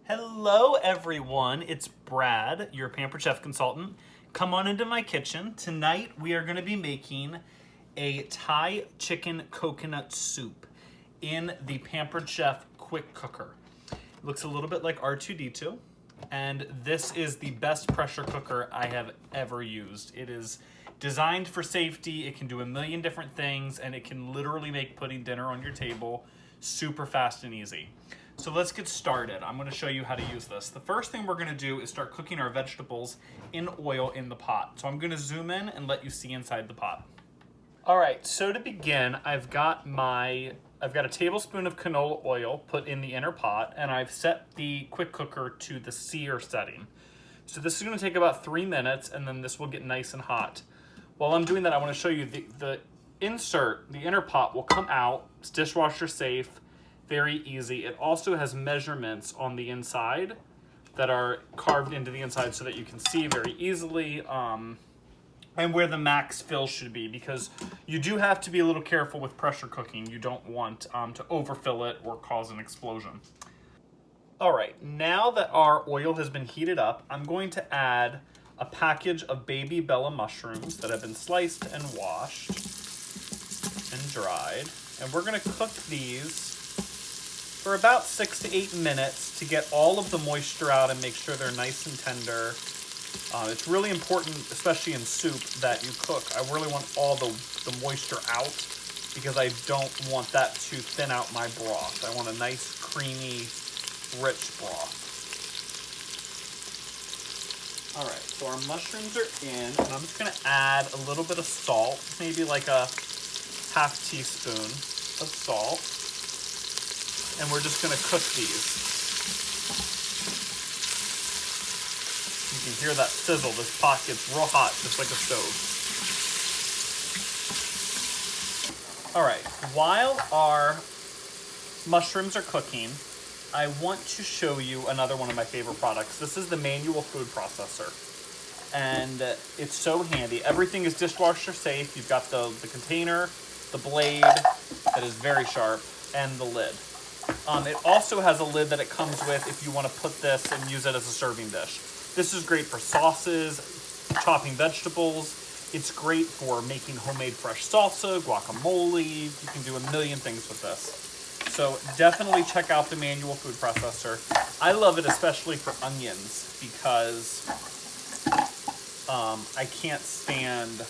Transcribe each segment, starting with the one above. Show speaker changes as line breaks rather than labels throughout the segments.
Hello, everyone. It's Brad, your Pampered Chef consultant. Come on into my kitchen. Tonight, we are going to be making a Thai chicken coconut soup in the Pampered Chef quick cooker. It looks a little bit like R2-D2, and this is the best pressure cooker I have ever used. It is designed for safety. It can do a million different things, and it can literally make putting dinner on your table super fast and easy. So let's get started. I'm going to show you how to use this. The first thing we're going to do is start cooking our vegetables in oil in the pot. So I'm going to zoom in and let you see inside the pot. All right, so to begin, I've got a tablespoon of canola oil put in the inner pot, and I've set the quick cooker to the sear setting. So this is going to take about 3 minutes, and then this will get nice and hot. While I'm doing that, I want to show you the inner pot will come out. It's dishwasher safe. Very easy. It also has measurements on the inside that are carved into the inside so that you can see very easily and where the max fill should be, because you do have to be a little careful with pressure cooking. You don't want to overfill it or cause an explosion. All right, now that our oil has been heated up, I'm going to add a package of baby Bella mushrooms that have been sliced and washed and dried. And we're going to cook these for about 6 to 8 minutes to get all of the moisture out and make sure they're nice and tender. It's really important, especially in soup, that you cook. I really want all the moisture out because I don't want that to thin out my broth. I want a nice, creamy, rich broth. All right, so our mushrooms are in, and I'm just gonna add a little bit of salt, maybe like a half teaspoon of salt. And we're just gonna cook these. You can hear that sizzle. This pot gets real hot, just like a stove. All right, while our mushrooms are cooking, I want to show you another one of my favorite products. This is the manual food processor. And it's so handy. Everything is dishwasher safe. You've got the container, the blade that is very sharp, and the lid. It also has a lid that it comes with if you want to put this and use it as a serving dish. This is great for sauces, chopping vegetables. It's great for making homemade fresh salsa, guacamole. You can do a million things with this. So definitely check out the manual food processor. I love it especially for onions because I can't stand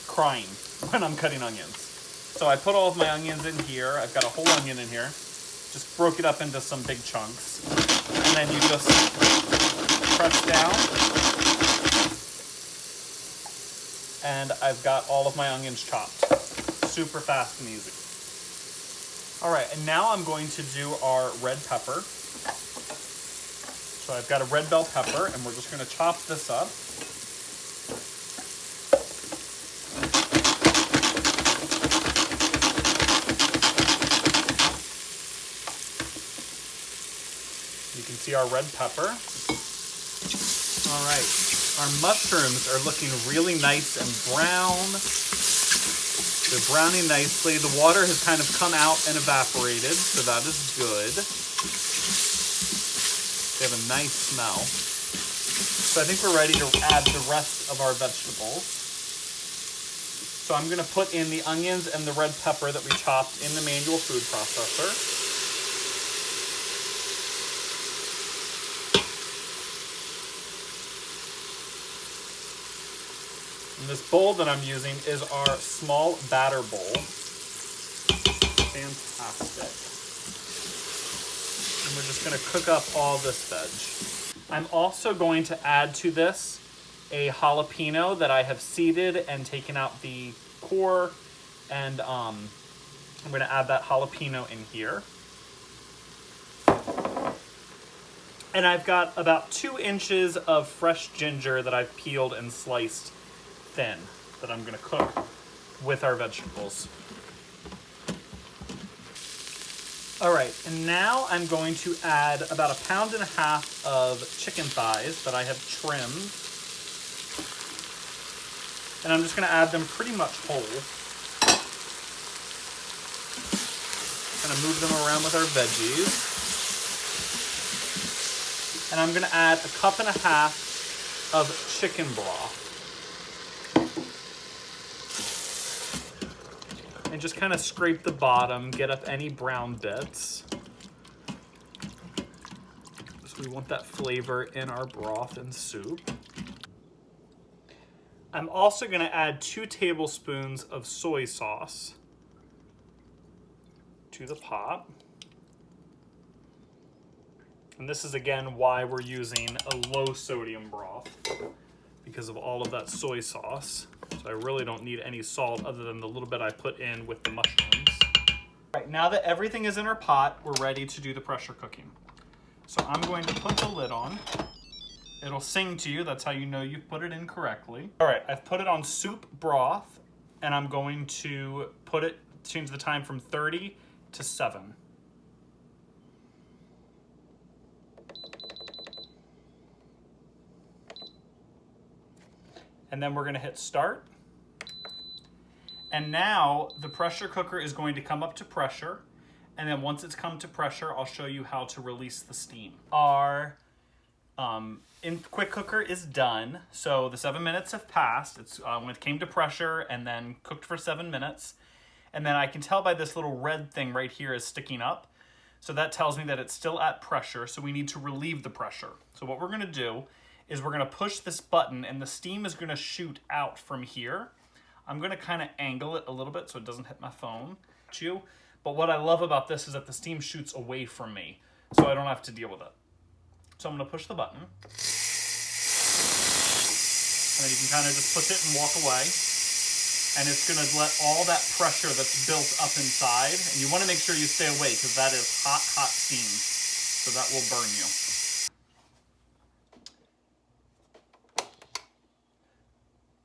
crying when I'm cutting onions. So I put all of my onions in here. I've got a whole onion in here. Just broke it up into some big chunks. And then you just press down. And I've got all of my onions chopped. Super fast and easy. All right, and now I'm going to do our red pepper. So I've got a red bell pepper, and we're just gonna chop this up. You can see our red pepper. All right, our mushrooms are looking really nice and brown. They're browning nicely. The water has kind of come out and evaporated, so that is good. They have a nice smell. So I think we're ready to add the rest of our vegetables. So I'm gonna put in the onions and the red pepper that we chopped in the manual food processor. And this bowl that I'm using is our small batter bowl. Fantastic. And we're just gonna cook up all this veg. I'm also going to add to this a jalapeno that I have seeded and taken out the core, and I'm gonna add that jalapeno in here. And I've got about 2 inches of fresh ginger that I've peeled and sliced thin that I'm gonna cook with our vegetables. All right, and now I'm going to add about 1.5 pounds of chicken thighs that I have trimmed. And I'm just gonna add them pretty much whole. kind of move them around with our veggies. And I'm gonna add 1.5 cups of chicken broth. And just kind of scrape the bottom, get up any brown bits. So we want that flavor in our broth and soup. I'm also gonna add 2 tablespoons of soy sauce to the pot. And this is again why we're using a low sodium broth, because of all of that soy sauce. So I really don't need any salt other than the little bit I put in with the mushrooms. All right, now that everything is in our pot, we're ready to do the pressure cooking. So I'm going to put the lid on. It'll sing to you, that's how you know you've put it in correctly. All right, I've put it on soup broth, and I'm going to change the time from 30 to 7. And then we're gonna hit start. And now the pressure cooker is going to come up to pressure. And then once it's come to pressure, I'll show you how to release the steam. Our quick cooker is done. So the 7 minutes have passed. It's when it came to pressure and then cooked for 7 minutes. And then I can tell by this little red thing right here is sticking up. So that tells me that it's still at pressure. So we need to relieve the pressure. So what we're gonna do is we're gonna push this button and the steam is gonna shoot out from here. I'm gonna kind of angle it a little bit so it doesn't hit my phone. But what I love about this is that the steam shoots away from me, so I don't have to deal with it. So I'm gonna push the button. And then you can kind of just push it and walk away. And it's gonna let all that pressure that's built up inside, and you wanna make sure you stay away because that is hot, hot steam. So that will burn you.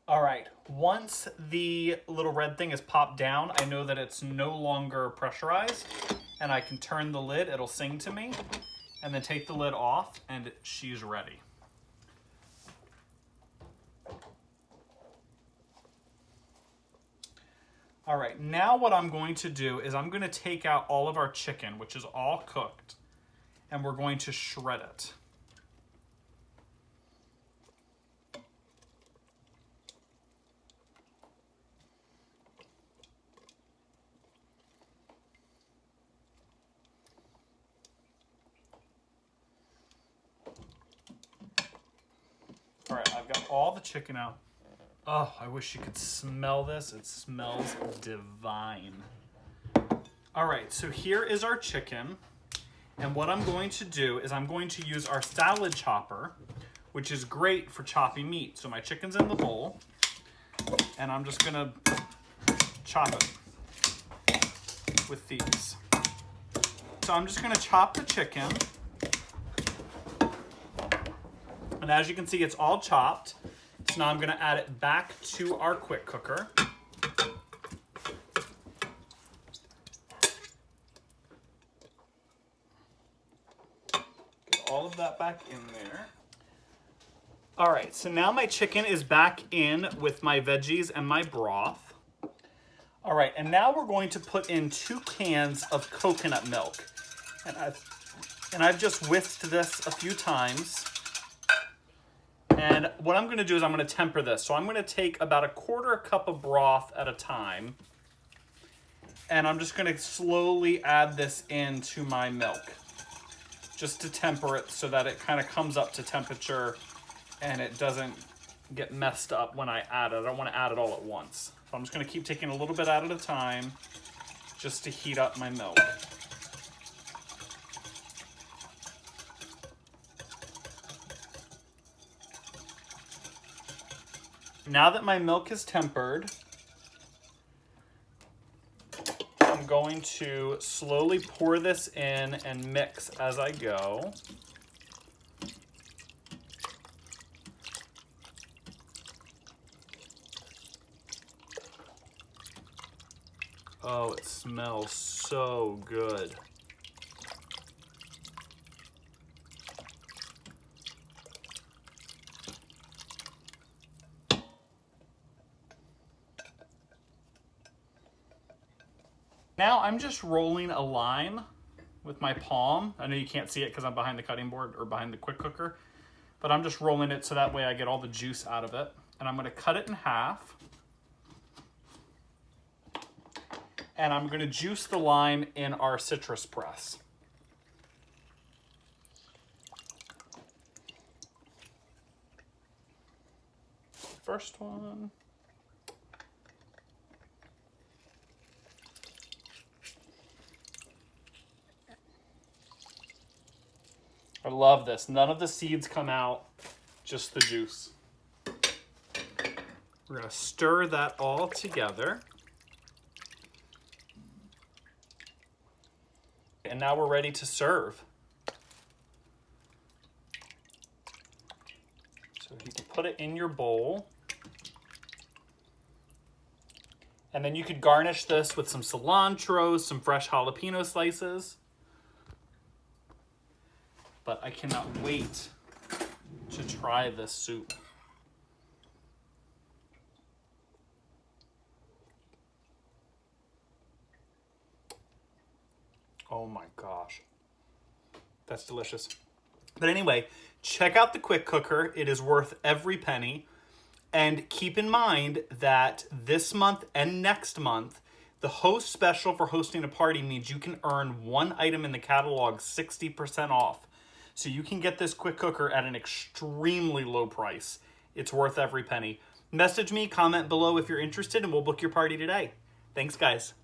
All right, once the little red thing is popped down, I know that it's no longer pressurized, and I can turn the lid, it'll sing to me, and then take the lid off, and she's ready. All right, now what I'm going to do is I'm gonna take out all of our chicken, which is all cooked, and we're going to shred it. All right, I've got all the chicken out. Oh, I wish you could smell this. It smells divine. All right, so here is our chicken. And what I'm going to do is I'm going to use our salad chopper, which is great for chopping meat. So my chicken's in the bowl, and I'm just gonna chop it with these. So I'm just gonna chop the chicken. And as you can see, it's all chopped. So now I'm gonna add it back to our quick cooker. Get all of that back in there. All right, so now my chicken is back in with my veggies and my broth. All right, and now we're going to put in 2 cans of coconut milk. And I've just whisked this a few times. And what I'm going to do is I'm going to temper this. So I'm going to take about 1/4 cup of broth at a time. And I'm just going to slowly add this into my milk, just to temper it so that it kind of comes up to temperature and it doesn't get messed up when I add it. I don't want to add it all at once. So I'm just going to keep taking a little bit at a time just to heat up my milk. Now that my milk is tempered, I'm going to slowly pour this in and mix as I go. Oh, it smells so good. Now I'm just rolling a line with my palm. I know you can't see it because I'm behind the cutting board or behind the quick cooker, but I'm just rolling it so that way I get all the juice out of it. And I'm gonna cut it in half. And I'm gonna juice the lime in our citrus press. First one. I love this. None of the seeds come out, just the juice. We're gonna stir that all together. And now we're ready to serve. So you can put it in your bowl. And then you could garnish this with some cilantro, some fresh jalapeno slices. But I cannot wait to try this soup. Oh my gosh. That's delicious. But anyway, check out the quick cooker. It is worth every penny. And keep in mind that this month and next month, the host special for hosting a party means you can earn one item in the catalog 60% off. So you can get this quick cooker at an extremely low price. It's worth every penny. Message me, comment below if you're interested, and we'll book your party today. Thanks, guys.